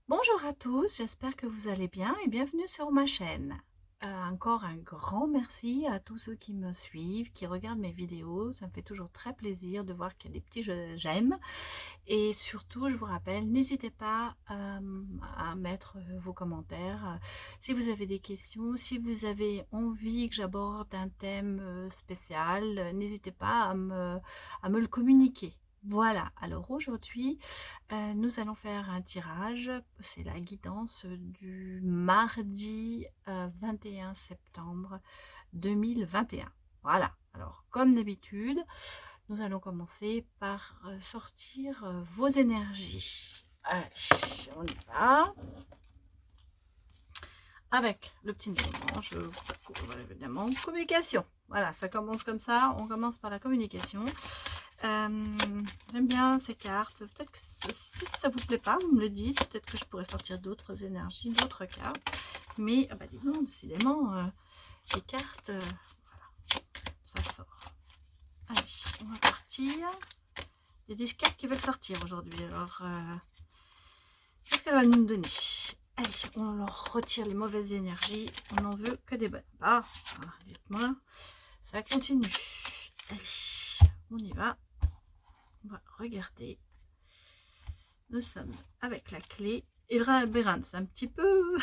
Bonjour à tous, j'espère que vous allez bien et bienvenue sur ma chaîne. Encore un grand merci à tous ceux qui me suivent, qui regardent mes vidéos. Ça me fait toujours très plaisir de voir qu'il y a des petits j'aime. Et surtout, je vous rappelle, n'hésitez pas à mettre vos commentaires. Si vous avez des questions, si vous avez envie que j'aborde un thème spécial, n'hésitez pas à me le communiquer. Voilà, alors aujourd'hui, nous allons faire un tirage. C'est la guidance du mardi 21 septembre 2021. Voilà, alors comme d'habitude, nous allons commencer par sortir vos énergies. Allez, on y va. Avec le petit numéro, évidemment, communication. Voilà, ça commence comme ça, on commence par la communication. J'aime bien ces cartes. Peut-être que si ça vous plaît pas, vous me le dites. Peut-être que je pourrais sortir d'autres énergies, d'autres cartes. Mais, bah dis donc, décidément, les cartes, voilà, ça sort. Allez, on va partir. Il y a des cartes qui veulent sortir aujourd'hui. Alors, qu'est-ce qu'elle va nous donner? Allez, on leur retire les mauvaises énergies. On n'en veut que des bonnes. Ah, dites-moi, ça continue. Allez, on y va. On va regarder. Nous sommes avec la clé. Et le labyrinthe, c'est un petit peu...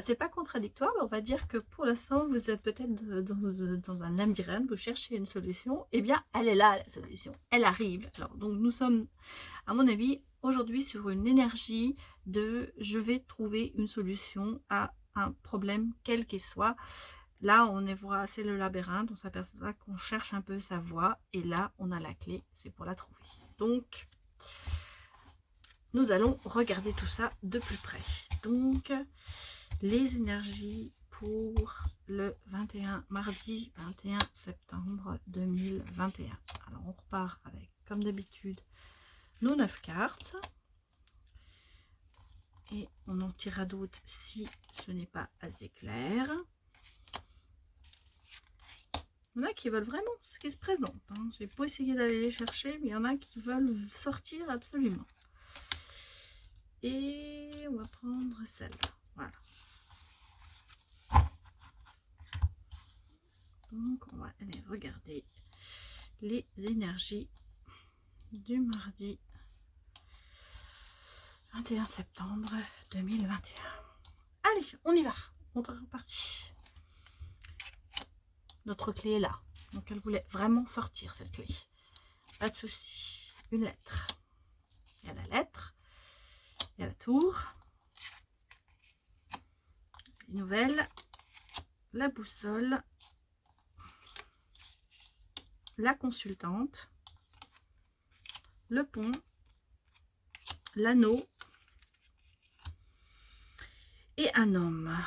c'est pas contradictoire, mais on va dire que pour l'instant, vous êtes peut-être dans un labyrinthe, vous cherchez une solution. Eh bien, elle est là, la solution. Elle arrive. Alors, donc, nous sommes, à mon avis, aujourd'hui sur une énergie de je vais trouver une solution à un problème, quel qu'il soit. Là, on est voit, c'est le labyrinthe, on s'aperçoit qu'on cherche un peu sa voie. Et là, on a la clé, c'est pour la trouver. Donc, nous allons regarder tout ça de plus près. Donc, les énergies pour le 21, mardi 21 septembre 2021. Alors, on repart avec, comme d'habitude, nos 9 cartes. Et on en tirera d'autres si ce n'est pas assez clair. Il y en a qui veulent vraiment ce qui se présente. Hein. J'ai pas essayé d'aller les chercher, mais il y en a qui veulent sortir absolument. Et on va prendre celle-là. Voilà. Donc, on va aller regarder les énergies du mardi 21 septembre 2021. Allez, on y va. On est reparti. Notre clé est là. Donc, elle voulait vraiment sortir, cette clé. Pas de souci. Une lettre. Il y a la lettre. Il y a la tour. Les nouvelles. La boussole. La consultante. Le pont. L'anneau. Et un homme.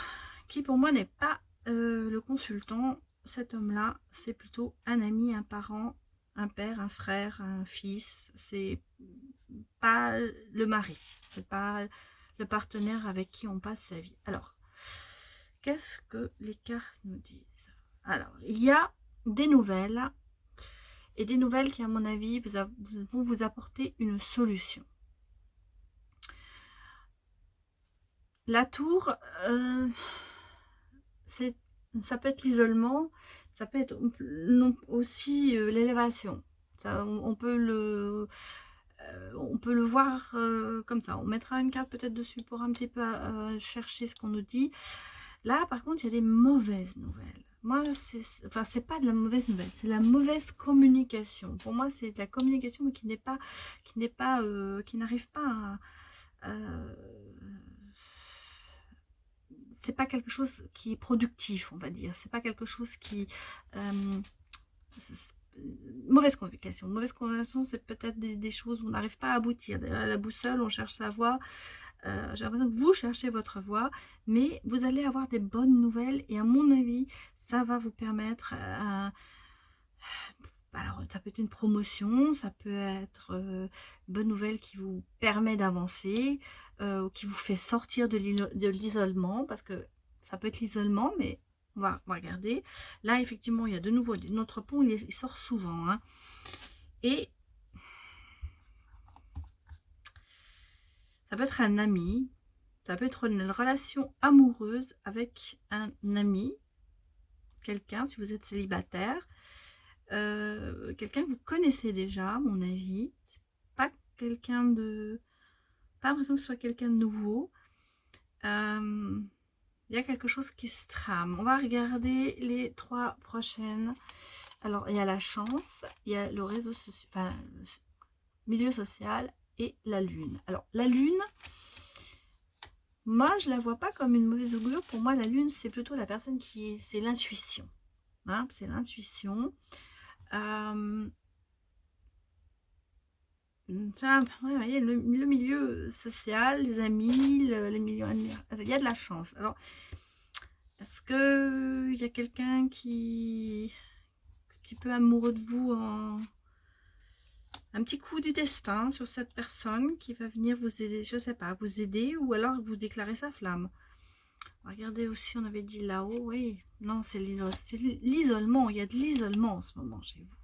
Qui pour moi n'est pas le consultant. Cet homme-là, c'est plutôt un ami, un parent, un père, un frère, un fils. C'est pas le mari. C'est pas le partenaire avec qui on passe sa vie. Alors, qu'est-ce que les cartes nous disent? Alors, il y a des nouvelles. Et des nouvelles qui, à mon avis, vont vous apporter une solution. La tour, ça peut être l'isolement, ça peut être aussi l'élévation. On peut le voir comme ça. On mettra une carte peut-être dessus pour un petit peu chercher ce qu'on nous dit. Là, par contre, il y a des mauvaises nouvelles. Moi, c'est pas de la mauvaise nouvelle, c'est la mauvaise communication. Pour moi, c'est de la communication, mais qui n'arrive pas à c'est pas quelque chose qui est productif, on va dire. C'est pas quelque chose qui mauvaise communication. Mauvaise communication, c'est peut-être des choses où on n'arrive pas à aboutir. D'ailleurs, à la boussole, on cherche sa voie. J'ai l'impression que vous cherchez votre voie, mais vous allez avoir des bonnes nouvelles et à mon avis, ça va vous permettre alors, ça peut être une promotion, ça peut être une bonne nouvelle qui vous permet d'avancer, ou qui vous fait sortir de l'isolement, parce que ça peut être l'isolement, mais on va regarder. Là, effectivement, il y a de nouveau notre pont, il sort souvent. Hein. Et Ça peut être un ami, ça peut être une relation amoureuse avec un ami, quelqu'un, si vous êtes célibataire, quelqu'un que vous connaissez déjà, à mon avis. C'est pas quelqu'un de... Pas l'impression que ce soit quelqu'un de nouveau. Il y a quelque chose qui se trame. On va regarder les 3 prochaines. Alors, il y a la chance, il y a le réseau social, enfin, le milieu social et la lune. Alors, la lune, moi, je la vois pas comme une mauvaise augure. Pour moi, la lune, c'est plutôt la personne c'est l'intuition. Hein, c'est l'intuition. Ça, ouais, vous voyez, le milieu social, les amis, les milieux, il y a de la chance. Alors, est-ce que il y a quelqu'un qui est un petit peu amoureux de vous, un petit coup du destin sur cette personne qui va venir vous aider, je sais pas, vous aider, ou alors vous déclarer sa flamme. Regardez aussi, on avait dit là-haut, oui, non, c'est l'isolement, il y a de l'isolement en ce moment chez vous.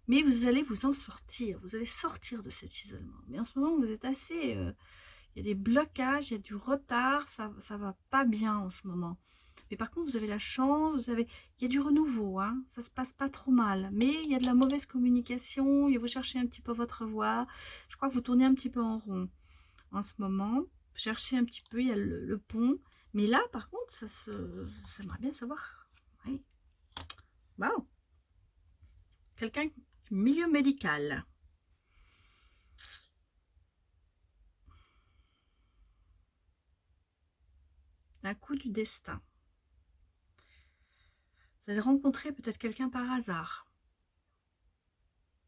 Mais vous allez vous en sortir, vous allez sortir de cet isolement. Mais en ce moment, vous êtes assez... il y a des blocages, il y a du retard, ça va pas bien en ce moment. Mais par contre, vous avez la chance, il y a du renouveau, hein, ça se passe pas trop mal. Mais il y a de la mauvaise communication, et vous cherchez un petit peu votre voie. Je crois que vous tournez un petit peu en rond en ce moment. Vous cherchez un petit peu, il y a le pont. Mais là, par contre, ça aimerait bien savoir. Oui. Wow. Quelqu'un du milieu médical. Un coup du destin. Vous allez rencontrer peut-être quelqu'un par hasard.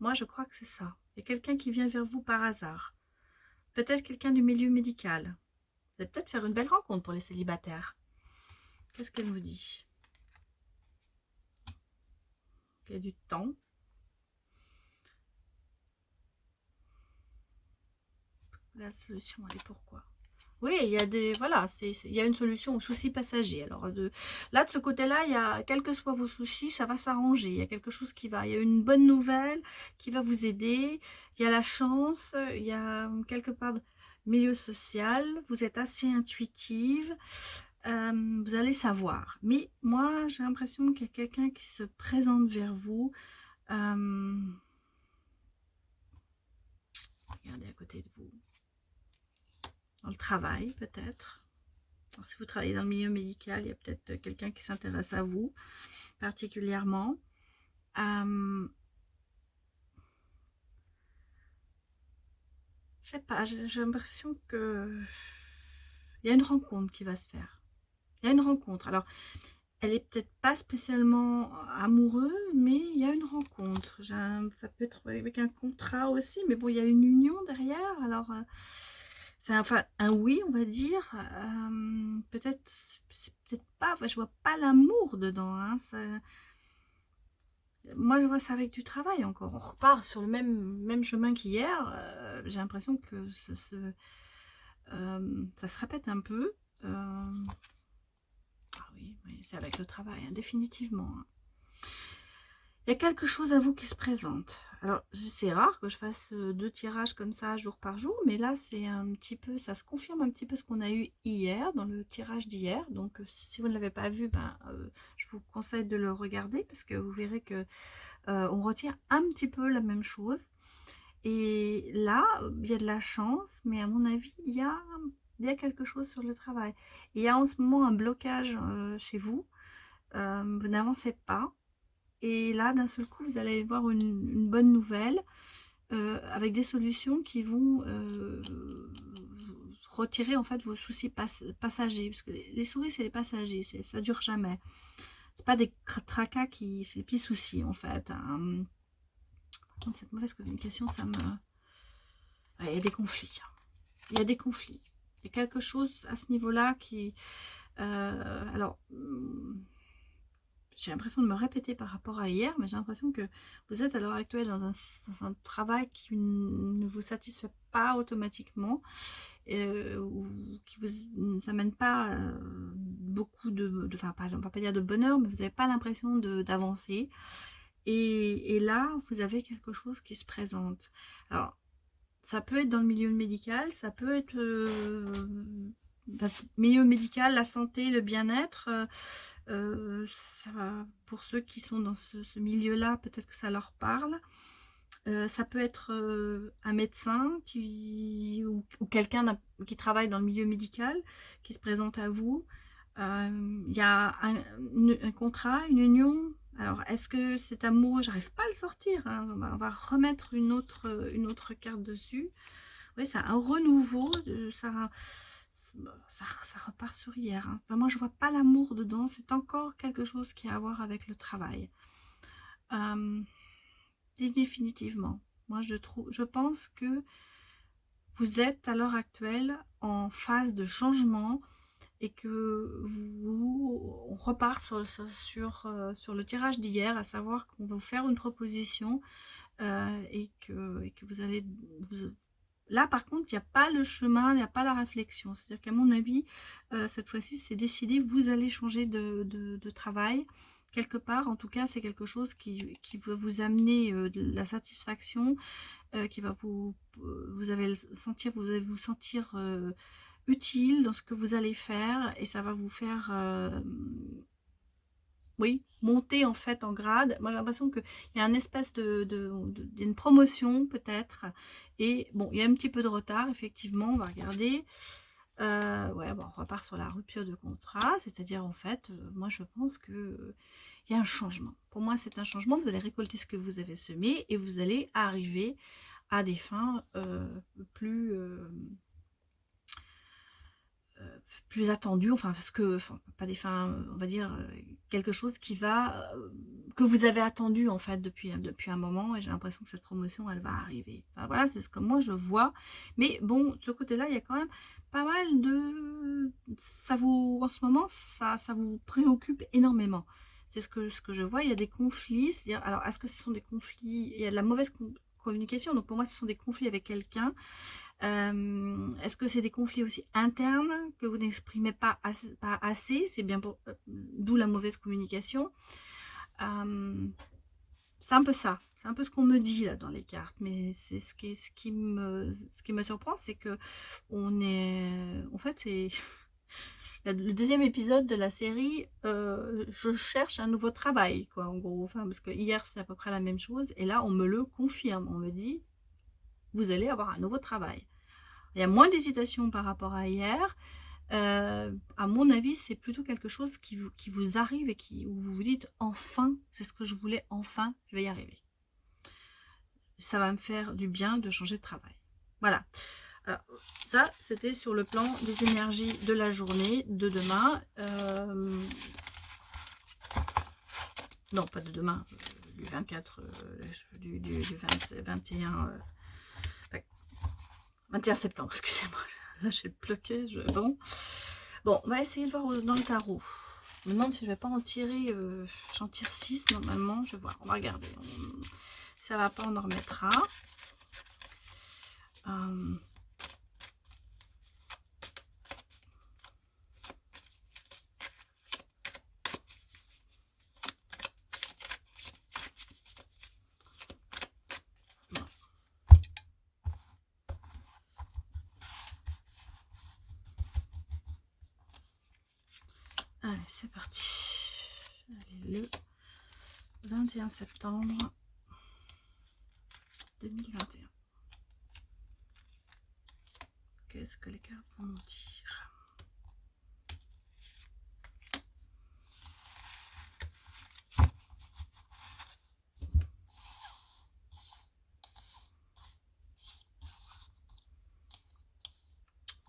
Moi, je crois que c'est ça. Il y a quelqu'un qui vient vers vous par hasard. Peut-être quelqu'un du milieu médical. Vous allez peut-être faire une belle rencontre pour les célibataires. Qu'est-ce qu'elle nous dit? Il y a du temps. La solution, elle est pourquoi? Oui, il y a des... Voilà, il y a une solution aux soucis passagers. Alors, là, de ce côté-là, il y a, quels que soient vos soucis, ça va s'arranger. Il y a quelque chose qui va... Il y a une bonne nouvelle qui va vous aider. Il y a la chance. Il y a quelque part... milieu social. Vous êtes assez intuitive. Vous allez savoir. Mais moi, j'ai l'impression qu'il y a quelqu'un qui se présente vers vous. Regardez à côté de vous. Dans le travail, peut-être. Alors, si vous travaillez dans le milieu médical, il y a peut-être quelqu'un qui s'intéresse à vous particulièrement. Je sais pas, j'ai l'impression que il y a une rencontre qui va se faire. Il y a une rencontre. Alors, elle est peut-être pas spécialement amoureuse, mais il y a une rencontre. Ça peut être avec un contrat aussi, mais bon, il y a une union derrière. Alors, c'est enfin un oui, on va dire. Peut-être, c'est peut-être pas. Enfin, je vois pas l'amour dedans. Hein, moi, je vois ça avec du travail encore. On repart sur le même chemin qu'hier. J'ai l'impression que ça se répète un peu. Ah oui, oui, c'est avec le travail, hein, définitivement. Hein. Il y a quelque chose à vous qui se présente. Alors, c'est rare que je fasse 2 tirages comme ça, jour par jour, mais là, c'est un petit peu, ça se confirme un petit peu ce qu'on a eu hier, dans le tirage d'hier. Donc, si vous ne l'avez pas vu, ben, je vous conseille de le regarder, parce que vous verrez que on retient un petit peu la même chose. Et là, il y a de la chance, mais à mon avis, il y a quelque chose sur le travail. Il y a en ce moment un blocage chez vous. Vous n'avancez pas. Et là, d'un seul coup, vous allez voir une bonne nouvelle avec des solutions qui vont retirer en fait vos soucis passagers. Parce que les souris, c'est les passagers, ça dure jamais. C'est pas des tracas c'est des petits soucis en fait. Hein. Cette mauvaise communication, ça me... Ouais, il y a des conflits. Il y a des conflits. Il y a quelque chose à ce niveau-là qui... alors, j'ai l'impression de me répéter par rapport à hier, mais j'ai l'impression que vous êtes à l'heure actuelle dans un travail qui ne vous satisfait pas automatiquement, ou qui vous amène pas beaucoup enfin, on ne va pas dire de bonheur, mais vous n'avez pas l'impression d'avancer. Et là, vous avez quelque chose qui se présente. Alors, ça peut être dans le milieu médical, ça peut être milieu médical, la santé, le bien-être. Pour ceux qui sont dans ce milieu-là, peut-être que ça leur parle. Ça peut être un médecin ou quelqu'un qui travaille dans le milieu médical, qui se présente à vous. Il y a un contrat, une union. Alors, est-ce que cet amour, j'arrive pas à le sortir, hein, on va remettre une autre carte dessus. Oui, c'est un renouveau, ça repart sur hier, hein. Enfin, moi, je vois pas l'amour dedans, c'est encore quelque chose qui a à voir avec le travail. Définitivement. Moi, je pense que vous êtes à l'heure actuelle en phase de changement et que on repart sur le tirage d'hier, à savoir qu'on va vous faire une proposition et que vous allez... Là, par contre, il n'y a pas le chemin, il n'y a pas la réflexion. C'est-à-dire qu'à mon avis, cette fois-ci, c'est décidé, vous allez changer de travail. Quelque part, en tout cas, c'est quelque chose qui va vous amener de la satisfaction, qui va vous allez vous sentir utile dans ce que vous allez faire et ça va vous faire oui, monter en fait en grade. Moi j'ai l'impression qu'il y a une espèce d'une promotion peut-être. Et bon, il y a un petit peu de retard, effectivement, on va regarder. Ouais, bon, on repart sur la rupture de contrat, c'est-à-dire en fait, moi je pense que il y a un changement. Pour moi, c'est un changement. Vous allez récolter ce que vous avez semé et vous allez arriver à des fins plus plus attendu, enfin, pas des fins, on va dire, quelque chose qui va, que vous avez attendu en fait depuis un moment, et j'ai l'impression que cette promotion, elle va arriver. Enfin, voilà, c'est ce que moi je vois. Mais bon, de ce côté-là, il y a quand même pas mal de... en ce moment, ça vous préoccupe énormément. C'est ce que je vois. Il y a des conflits, c'est-à-dire, alors, est-ce que ce sont des conflits, il y a de la mauvaise communication, donc pour moi, ce sont des conflits avec quelqu'un. Est-ce que c'est des conflits aussi internes que vous n'exprimez pas assez, c'est bien pour, d'où la mauvaise communication. C'est un peu ça, c'est un peu ce qu'on me dit là dans les cartes, mais c'est ce qui me surprend, c'est que en fait, c'est le deuxième épisode de la série. Je cherche un nouveau travail, quoi, en gros. Enfin, parce que hier c'est à peu près la même chose, et là on me le confirme, on me dit vous allez avoir un nouveau travail. Il y a moins d'hésitation par rapport à hier. À mon avis, c'est plutôt quelque chose qui vous arrive et où vous vous dites enfin, c'est ce que je voulais, enfin, je vais y arriver. Ça va me faire du bien de changer de travail. Voilà. Alors, ça, c'était sur le plan des énergies de la journée de demain. Non, pas de demain, du 24, du 21... 21 septembre, excusez-moi, là j'ai le blocage. Bon, on va essayer de voir dans le tarot. Je me demande si je vais pas en tirer, j'en tire 6 normalement, je vais voir, on va regarder. Si ça va pas, on en remettra. Allez, c'est parti. Allez, le 21 septembre 2021. Qu'est-ce que les cartes vont nous dire?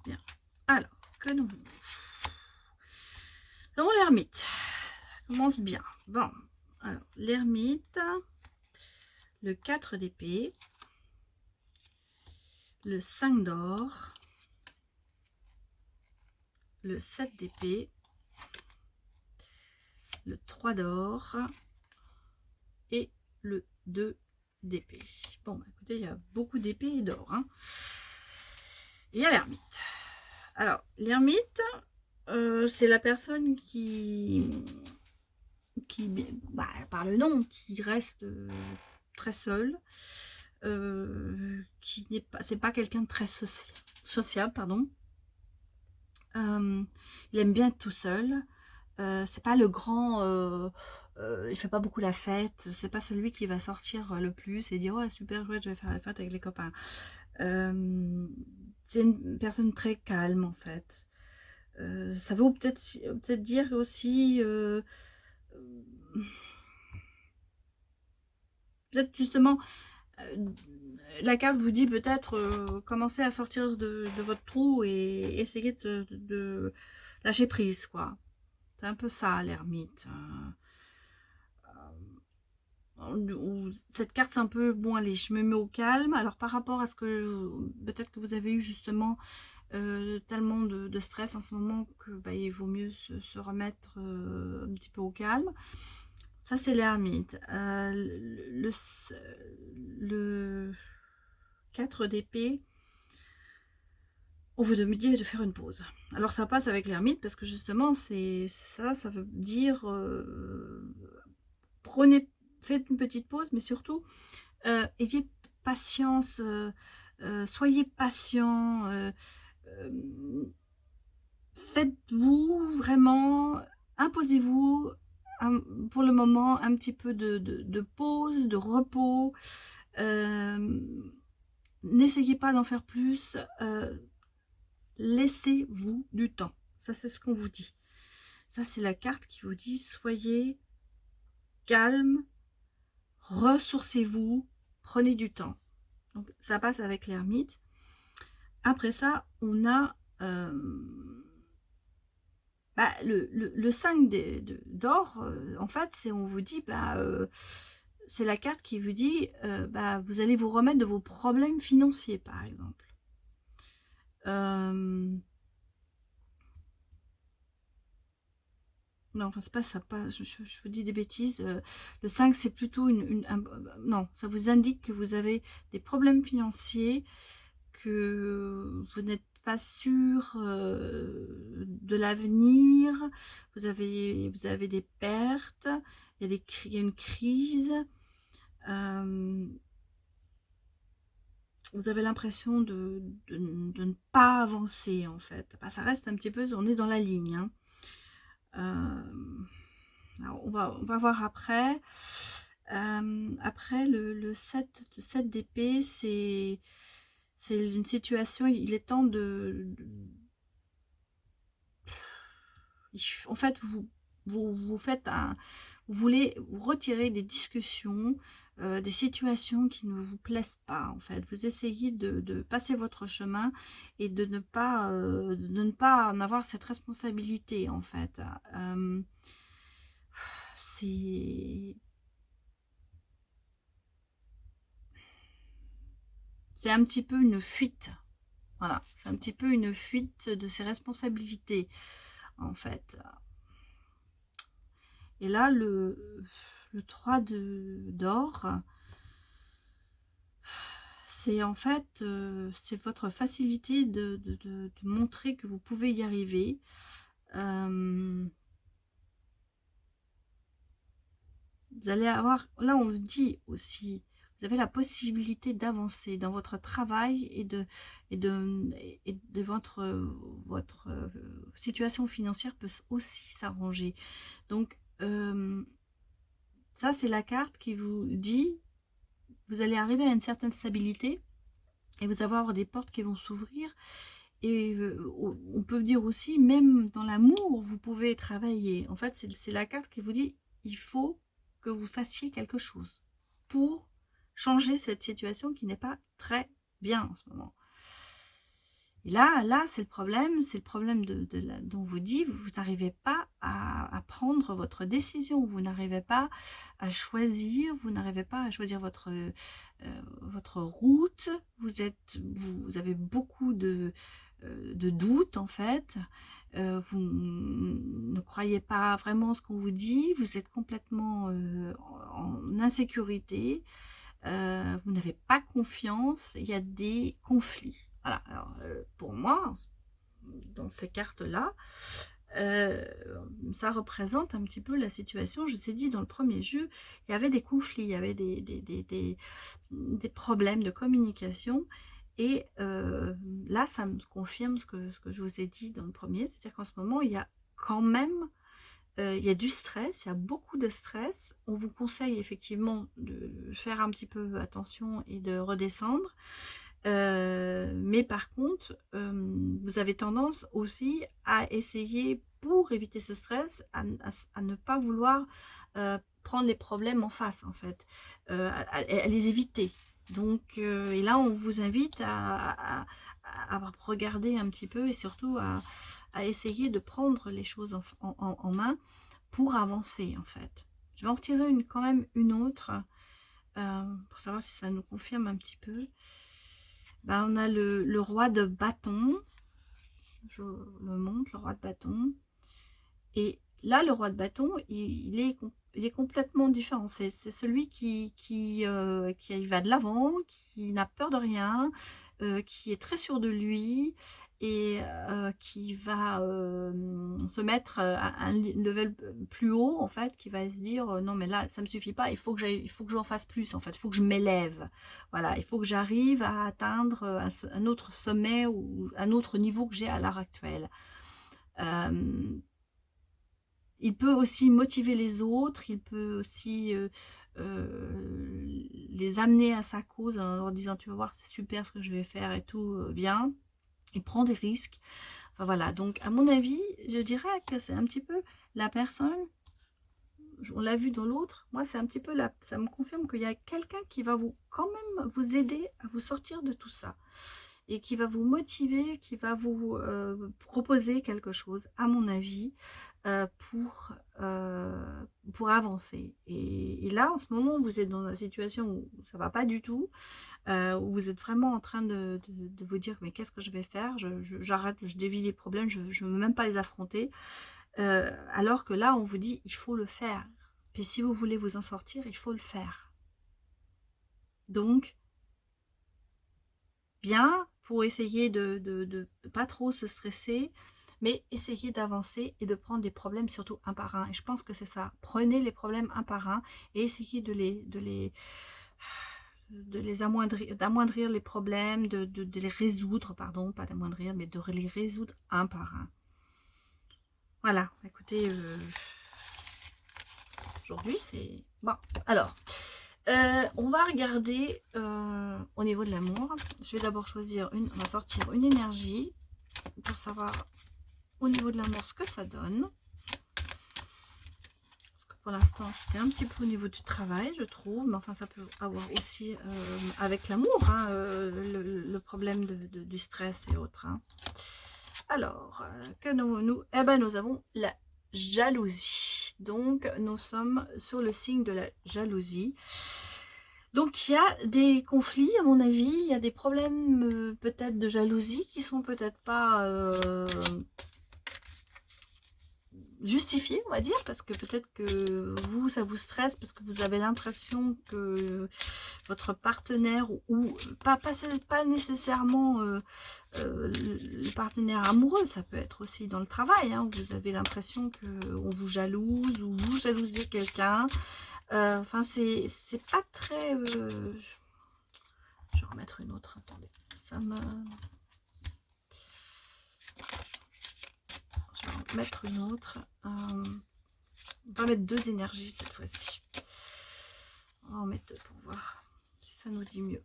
Bien. Alors, que nous... Alors, l'ermite. Ça commence bien. Bon, alors, l'ermite, le 4 d'épée, le 5 d'or, le 7 d'épée, le 3 d'or et le 2 d'épée. Bon, bah, écoutez, il y a beaucoup d'épées et d'or, hein. Et il y a l'ermite. Alors, l'ermite, c'est la personne qui bah, par le nom, qui reste très seule, qui n'est pas, c'est pas quelqu'un de très sociable, pardon. Il aime bien être tout seul. C'est pas le grand, il fait pas beaucoup la fête. C'est pas celui qui va sortir le plus et dire ouais super chouette, je vais faire la fête avec les copains. C'est une personne très calme en fait. Ça veut peut-être dire aussi, peut-être justement, la carte vous dit peut-être commencer à sortir de votre trou et essayer de lâcher prise, quoi. C'est un peu ça, l'ermite. Cette carte, c'est un peu, bon, allez, je me mets au calme. Alors, par rapport à ce que peut-être que vous avez eu justement tellement de stress en ce moment que bah, il vaut mieux se remettre un petit peu au calme. Ça, c'est l'ermite. Le 4 d'épée, on vous dit de faire une pause. Alors, ça passe avec l'ermite parce que justement, c'est ça, ça veut dire faites une petite pause, mais surtout, ayez patience, soyez patient, faites-vous vraiment, imposez-vous pour le moment un petit peu de pause, de repos. N'essayez pas d'en faire plus, laissez-vous du temps. Ça, c'est ce qu'on vous dit. Ça, c'est la carte qui vous dit soyez calme, ressourcez-vous, prenez du temps. Donc, ça passe avec l'ermite. Après ça, on a bah, le 5 d'or. En fait, on vous dit, bah, c'est la carte qui vous dit, bah, vous allez vous remettre de vos problèmes financiers, par exemple. Non, enfin, c'est pas ça, je vous dis des bêtises. Le 5, c'est plutôt non, ça vous indique que vous avez des problèmes financiers, que vous n'êtes pas sûr de l'avenir, vous avez des pertes, il y a une crise, vous avez l'impression de ne pas avancer en fait. Bah, ça reste un petit peu, on est dans la ligne, hein. Alors on va voir après. Après le 7 d'épée, c'est une situation, il est temps en fait, vous faites vous voulez vous retirer des discussions, des situations qui ne vous plaisent pas, en fait. Vous essayez de passer votre chemin et de ne pas en avoir cette responsabilité, en fait. C'est un petit peu une fuite. Voilà, c'est un petit peu une fuite de ses responsabilités, en fait. Et là, le 3 d'or, c'est en fait, c'est votre facilité de montrer que vous pouvez y arriver. Vous allez avoir, là on vous dit aussi, vous avez la possibilité d'avancer dans votre travail et de votre situation financière peut aussi s'arranger. Donc, ça c'est la carte qui vous dit, vous allez arriver à une certaine stabilité et vous allez avoir des portes qui vont s'ouvrir. Et on peut dire aussi, même dans l'amour, vous pouvez travailler. En fait, c'est la carte qui vous dit, il faut que vous fassiez quelque chose pour changer cette situation qui n'est pas très bien en ce moment. Et là, c'est le problème dont vous dit, vous n'arrivez pas à prendre votre décision, vous n'arrivez pas à choisir, vous n'arrivez pas à choisir votre route, vous avez beaucoup de doutes en fait, vous ne croyez pas vraiment ce qu'on vous dit, vous êtes complètement en insécurité, vous n'avez pas confiance, il y a des conflits. Voilà, alors pour moi, dans ces cartes-là, ça représente un petit peu la situation. Je vous ai dit, dans le premier jeu, il y avait des conflits, il y avait des problèmes de communication. Et là, ça me confirme ce que je vous ai dit dans le premier, c'est-à-dire qu'en ce moment, il y a quand même il y a du stress, il y a beaucoup de stress. On vous conseille effectivement de faire un petit peu attention et de redescendre. Mais par contre, vous avez tendance aussi à essayer, pour éviter ce stress, à ne pas vouloir prendre les problèmes en face, en fait, à les éviter. Donc, et là, on vous invite à regarder un petit peu et surtout à essayer de prendre les choses en main pour avancer, en fait. Je vais en retirer quand même une autre pour savoir si ça nous confirme un petit peu. Ben, on a le roi de bâton. Je le montre, le roi de bâton. Et là, le roi de bâton, il est complètement différent. C'est celui qui va de l'avant, qui n'a peur de rien, qui est très sûr de lui et qui va se mettre à un level plus haut, en fait, qui va se dire non, mais là, ça me suffit pas, il faut que j'en fasse plus, en fait, il faut que je m'élève. Voilà, il faut que j'arrive à atteindre un autre sommet ou un autre niveau que j'ai à l'heure actuelle. Il peut aussi motiver les autres, il peut aussi les amener à sa cause en leur disant tu vas voir c'est super ce que je vais faire et tout, bien. Il prend des risques. Enfin voilà, donc à mon avis, je dirais que c'est un petit peu la personne, on l'a vu dans l'autre, moi c'est un petit peu là, ça me confirme qu'il y a quelqu'un qui va quand même vous aider à vous sortir de tout ça. Et qui va vous motiver, qui va vous proposer quelque chose, à mon avis, pour avancer. Et là, en ce moment, vous êtes dans une situation où ça va pas du tout, où vous êtes vraiment en train de vous dire, mais qu'est-ce que je vais faire? J'arrête, je dévie les problèmes, je ne veux même pas les affronter. Alors que là, on vous dit, il faut le faire. Puis si vous voulez vous en sortir, il faut le faire. Donc, bien, pour essayer de pas trop se stresser, mais essayer d'avancer et de prendre des problèmes surtout un par un. Et je pense que c'est ça. Prenez les problèmes un par un et essayez de les amoindrir, d'amoindrir les problèmes, de les résoudre, pardon, pas d'amoindrir, mais de les résoudre un par un. Voilà, écoutez, aujourd'hui c'est... Bon, alors... on va regarder au niveau de l'amour. Je vais d'abord choisir on va sortir une énergie pour savoir au niveau de l'amour ce que ça donne. Parce que pour l'instant, c'était un petit peu au niveau du travail, je trouve. Mais enfin, ça peut avoir aussi avec l'amour, hein, le problème du stress et autres. Hein. Alors, que nous eh ben, nous avons la jalousie. Donc, nous sommes sur le signe de la jalousie. Donc il y a des conflits à mon avis, il y a des problèmes peut-être de jalousie qui sont peut-être pas justifiés, on va dire, parce que peut-être que vous, ça vous stresse, parce que vous avez l'impression que votre partenaire, ou pas nécessairement le partenaire amoureux, ça peut être aussi dans le travail, hein, où vous avez l'impression qu'on vous jalouse, ou vous jalousez quelqu'un. Enfin, c'est pas très... Je vais remettre une autre, attendez. Ça me... Je vais en mettre une autre. On va mettre deux énergies cette fois-ci. On va en mettre deux pour voir si ça nous dit mieux.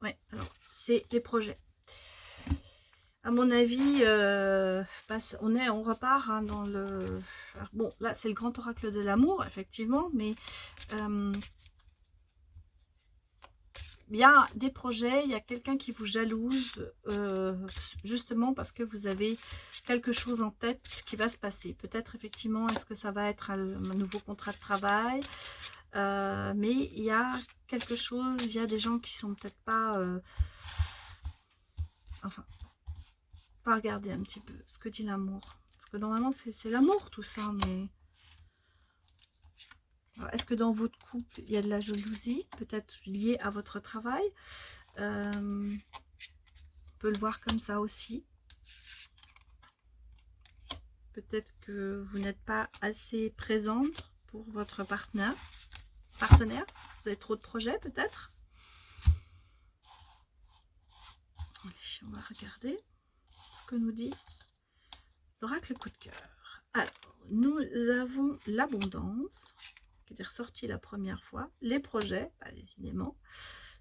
Ouais, alors, c'est les projets. À mon avis, on repart hein, dans le... Alors, bon, là, c'est le grand oracle de l'amour, effectivement, mais... il y a des projets, il y a quelqu'un qui vous jalouse, justement parce que vous avez quelque chose en tête qui va se passer. Peut-être effectivement, est-ce que ça va être un nouveau contrat de travail, mais il y a quelque chose, il y a des gens qui sont peut-être pas... enfin, on va regarder un petit peu ce que dit l'amour. Parce que normalement, c'est l'amour tout ça, mais... Est-ce que dans votre couple, il y a de la jalousie, peut-être liée à votre travail? On peut le voir comme ça aussi. Peut-être que vous n'êtes pas assez présente pour votre partenaire. Vous avez trop de projets peut-être. On va regarder ce que nous dit l'oracle coup de cœur. Alors, nous avons l'abondance qui est ressorti la première fois. Les projets, bah, décidément,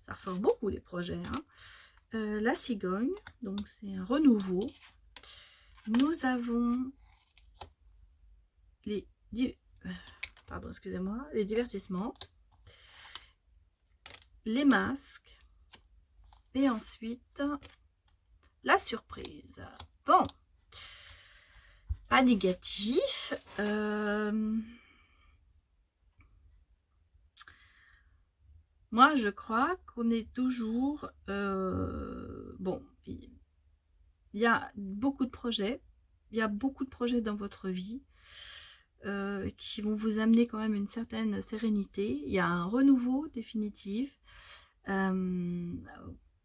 ça ressort beaucoup les projets. Hein. La cigogne, donc c'est un renouveau. Nous avons les pardon, excusez-moi, les divertissements, les masques et ensuite la surprise. Bon, pas négatif. Moi, je crois qu'on est toujours... bon, il y a beaucoup de projets. Il y a beaucoup de projets dans votre vie qui vont vous amener quand même une certaine sérénité. Il y a un renouveau définitif. Bon,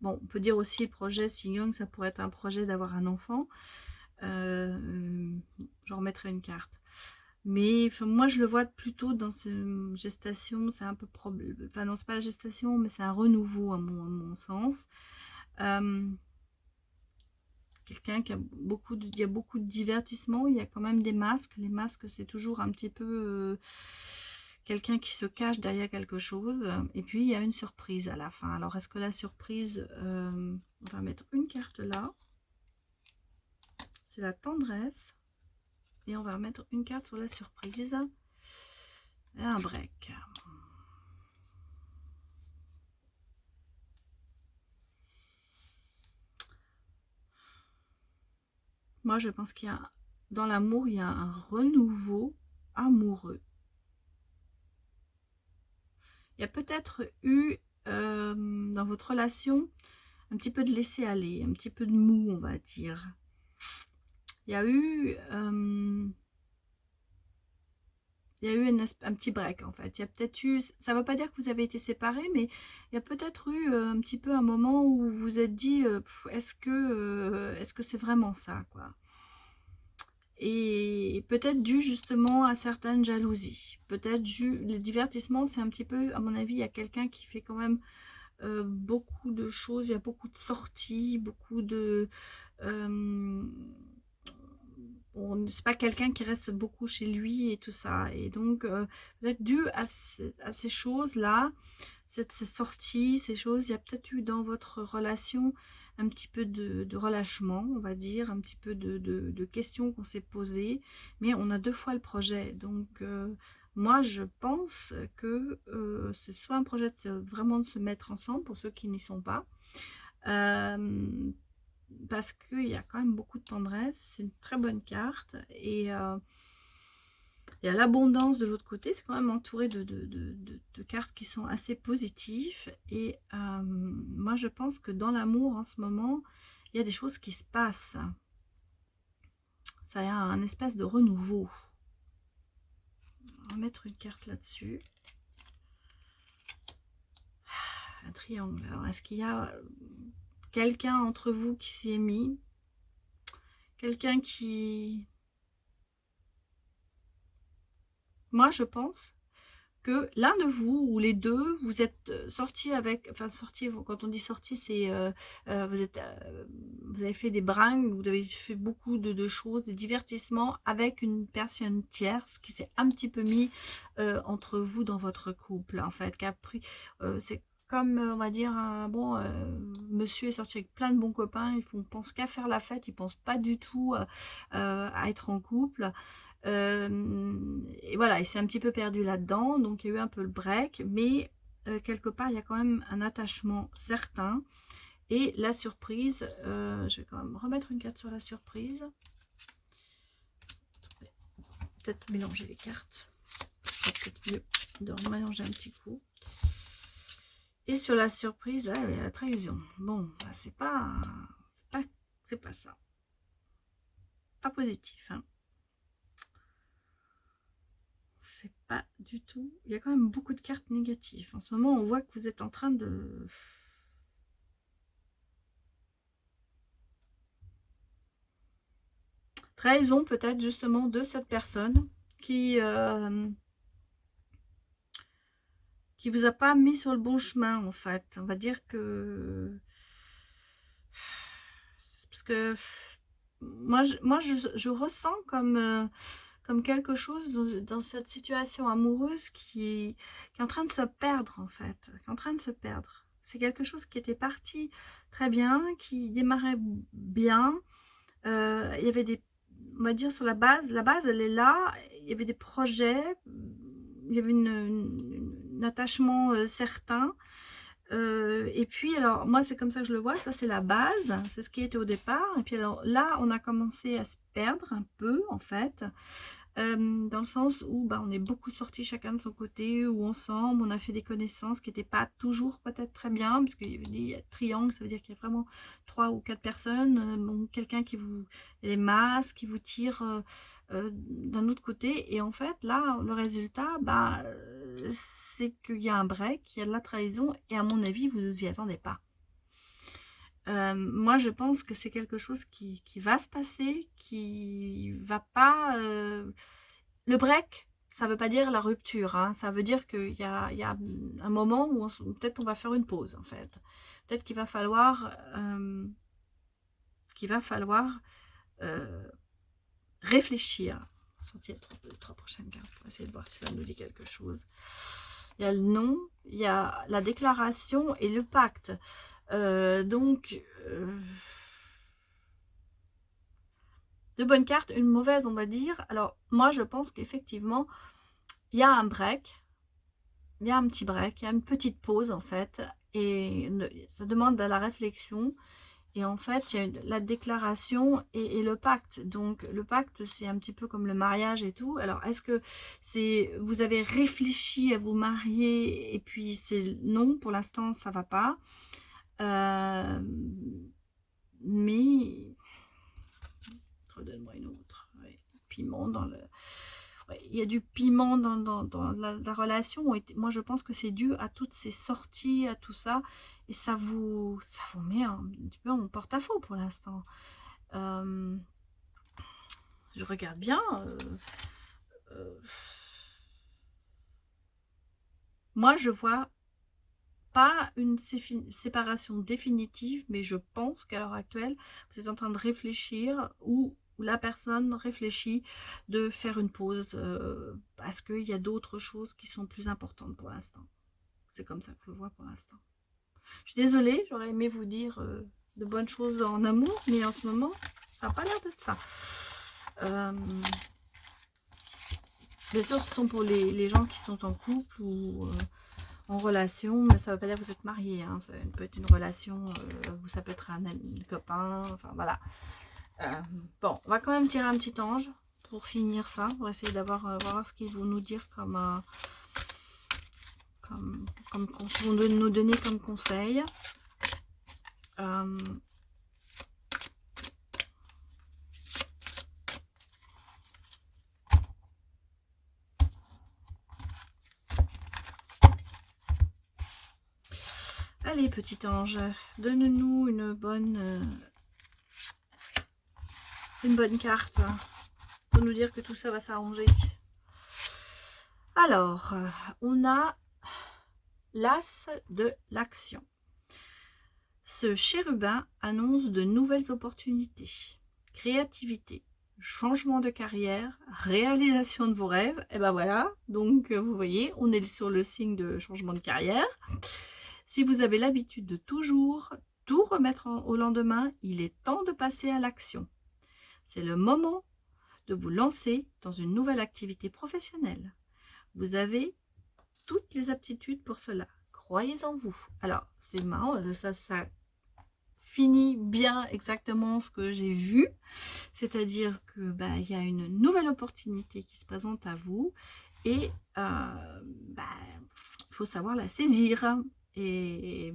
on peut dire aussi le projet Sing-Young, ça pourrait être un projet d'avoir un enfant. J'en remettrai une carte. Mais enfin, moi, je le vois plutôt dans cette gestation. C'est un peu enfin, non, c'est pas la gestation, mais c'est un renouveau à mon sens. Quelqu'un qui a il y a beaucoup de divertissement. Il y a quand même des masques. Les masques, c'est toujours un petit peu quelqu'un qui se cache derrière quelque chose. Et puis, il y a une surprise à la fin. Alors, est-ce que la surprise... on va mettre une carte là. C'est la tendresse. Et on va remettre une carte sur la surprise. Et un break. Moi, je pense qu'il y a, dans l'amour, il y a un renouveau amoureux. Il y a peut-être eu, dans votre relation, un petit peu de laisser aller, un petit peu de mou, on va dire. Il y a eu... un petit break en fait. Il y a peut-être eu, ça ne veut pas dire que vous avez été séparés, mais il y a peut-être eu un petit peu un moment où vous vous êtes dit est-ce que c'est vraiment ça quoi. Et peut-être dû justement à certaines jalousies. Peut-être les divertissements, c'est un petit peu, à mon avis, il y a quelqu'un qui fait quand même beaucoup de choses, il y a beaucoup de sorties, beaucoup de... c'est pas quelqu'un qui reste beaucoup chez lui et tout ça. Et donc, peut-être dû à ces choses-là, ces sorties, ces choses, il y a peut-être eu dans votre relation un petit peu de relâchement, on va dire, un petit peu de questions qu'on s'est posées, mais on a 2 fois le projet. Donc, moi, je pense que c'est soit un projet vraiment de se mettre ensemble, pour ceux qui n'y sont pas, parce qu'il y a quand même beaucoup de tendresse, c'est une très bonne carte, et il y a l'abondance de l'autre côté, c'est quand même entouré de cartes qui sont assez positives, et moi je pense que dans l'amour en ce moment, il y a des choses qui se passent, ça y a un espèce de renouveau. On va mettre une carte là-dessus. Un triangle, alors est-ce qu'il y a quelqu'un entre vous qui s'y est mis, quelqu'un qui... Moi, je pense que l'un de vous ou les deux, vous êtes sortis avec... Enfin, sortis, quand on dit sortis, c'est... vous avez fait des bringues, vous avez fait beaucoup de choses, des divertissements avec une personne tierce qui s'est un petit peu mis entre vous dans votre couple, en fait, qui a pris... c'est comme, on va dire, bon, monsieur est sorti avec plein de bons copains, ils ne pensent qu'à faire la fête, ils ne pensent pas du tout à être en couple. Et voilà, il s'est un petit peu perdu là-dedans, donc il y a eu un peu le break, mais quelque part, il y a quand même un attachement certain. Et la surprise, je vais quand même remettre une carte sur la surprise. Peut-être mélanger les cartes. C'est peut-être mieux de mélanger un petit coup. Et sur la surprise, là, il y a la trahison. Bon, bah, c'est pas ça. Pas positif, hein. C'est pas du tout... Il y a quand même beaucoup de cartes négatives. En ce moment, on voit que vous êtes en train de... Trahison peut-être justement de cette personne qui vous a pas mis sur le bon chemin en fait. On va dire que parce que je ressens comme quelque chose dans cette situation amoureuse qui est en train de se perdre en fait, qui est en train de se perdre. C'est quelque chose qui était parti très bien, qui démarrait bien. Il y avait des, on va dire sur la base elle est là, il y avait des projets, il y avait un attachement certain. Et puis alors moi c'est comme ça que je le vois, ça c'est la base, c'est ce qui était au départ. Et puis alors là on a commencé à se perdre un peu en fait. Dans le sens où bah, on est beaucoup sortis chacun de son côté ou ensemble, on a fait des connaissances qui n'étaient pas toujours peut-être très bien, parce qu'il y a triangle, ça veut dire qu'il y a vraiment 3 ou 4 personnes, bon, quelqu'un qui vous les masse, qui vous tire d'un autre côté, et en fait là le résultat, bah, c'est qu'il y a un break, il y a de la trahison, et à mon avis vous vous y attendez pas. Moi je pense que c'est quelque chose qui va se passer, qui va pas... Le break, ça veut pas dire la rupture, hein, ça veut dire qu'il y a un moment où peut-être on va faire une pause en fait. Peut-être qu'il va falloir réfléchir. On va sortir les 3 prochaines cartes pour essayer de voir si ça nous dit quelque chose. Il y a le non, il y a la déclaration et le pacte. Donc, de bonnes cartes, une mauvaise, on va dire. Alors, moi, je pense qu'effectivement, il y a un break, il y a un petit break, il y a une petite pause, en fait, et ça demande de la réflexion. Et en fait, il y a la déclaration et le pacte. Donc, le pacte, c'est un petit peu comme le mariage et tout. Alors, est-ce que vous avez réfléchi à vous marier et puis c'est non, pour l'instant, ça va pas. Mais redonne-moi une autre. Ouais. Piment dans le... Ouais, il y a du piment dans la relation. Et moi, je pense que c'est dû à toutes ces sorties, à tout ça. Et ça vous met un petit peu en porte-à-faux pour l'instant. Je regarde bien. Moi, je vois pas une séparation définitive, mais je pense qu'à l'heure actuelle, vous êtes en train de réfléchir ou la personne réfléchit de faire une pause parce qu'il y a d'autres choses qui sont plus importantes pour l'instant. C'est comme ça que je le vois pour l'instant. Je suis désolée, j'aurais aimé vous dire de bonnes choses en amour, mais en ce moment, ça n'a pas l'air d'être ça. Bien sûr, ce sont pour les gens qui sont en couple ou en relation, mais ça ne veut pas dire que vous êtes marié, hein. Ça peut être une relation, ça peut être un copain, enfin voilà. Bon, on va quand même tirer un petit ange pour finir ça, pour essayer d'avoir voir ce qu'ils vont nous dire comme vont nous donner comme conseil. Allez, petit ange, donne-nous une bonne carte pour nous dire que tout ça va s'arranger. Alors, on a l'as de l'action. Ce chérubin annonce de nouvelles opportunités, créativité, changement de carrière, réalisation de vos rêves. Et ben voilà, donc vous voyez, on est sur le signe de changement de carrière. Si vous avez l'habitude de toujours tout remettre au lendemain, il est temps de passer à l'action. C'est le moment de vous lancer dans une nouvelle activité professionnelle. Vous avez toutes les aptitudes pour cela. Croyez en vous. Alors, c'est marrant, ça finit bien exactement ce que j'ai vu. C'est-à-dire que y a une nouvelle opportunité qui se présente à vous et il faut savoir la saisir. Et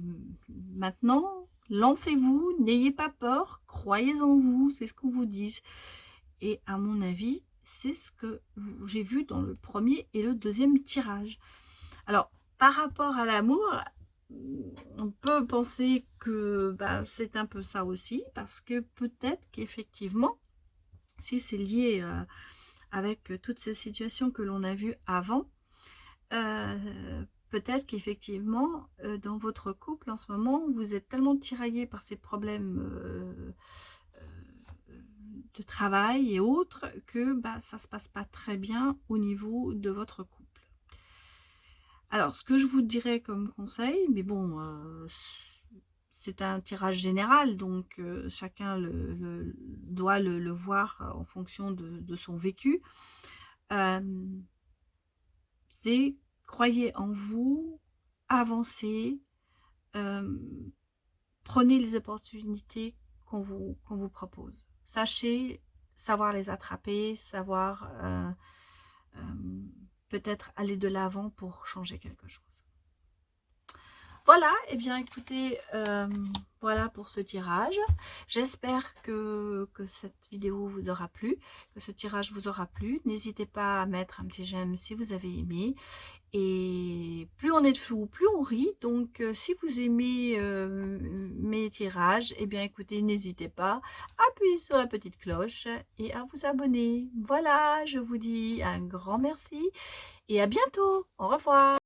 maintenant, lancez-vous, n'ayez pas peur, croyez en vous, c'est ce qu'on vous dit. Et à mon avis, c'est ce que j'ai vu dans le premier et le deuxième tirage. Alors, par rapport à l'amour, on peut penser que c'est un peu ça aussi, parce que peut-être qu'effectivement, si c'est lié avec toutes ces situations que l'on a vues avant, peut-être qu'effectivement, dans votre couple en ce moment, vous êtes tellement tiraillés par ces problèmes de travail et autres que bah, ça ne se passe pas très bien au niveau de votre couple. Alors, ce que je vous dirais comme conseil, mais bon, c'est un tirage général, donc chacun doit le voir en fonction de son vécu. C'est croyez en vous, avancez, prenez les opportunités qu'on vous propose. Sachez savoir les attraper, savoir peut-être aller de l'avant pour changer quelque chose. Voilà, et bien écoutez, voilà pour ce tirage. J'espère que cette vidéo vous aura plu, que ce tirage vous aura plu. N'hésitez pas à mettre un petit j'aime si vous avez aimé. Et plus on est de fou, plus on rit. Donc si vous aimez mes tirages, et bien écoutez, n'hésitez pas à appuyer sur la petite cloche et à vous abonner. Voilà, je vous dis un grand merci et à bientôt. Au revoir.